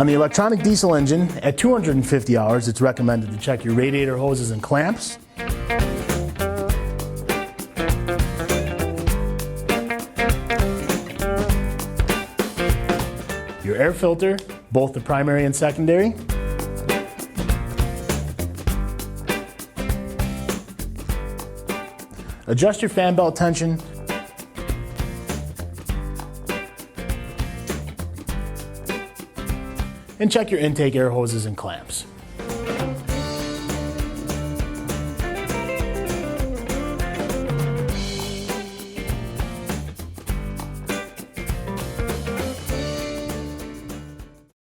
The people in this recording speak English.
On the electronic diesel engine, at 250 hours, it's recommended to check your radiator hoses and clamps. Your air filter, both the primary and secondary. Adjust your fan belt tension. And check your intake air hoses and clamps.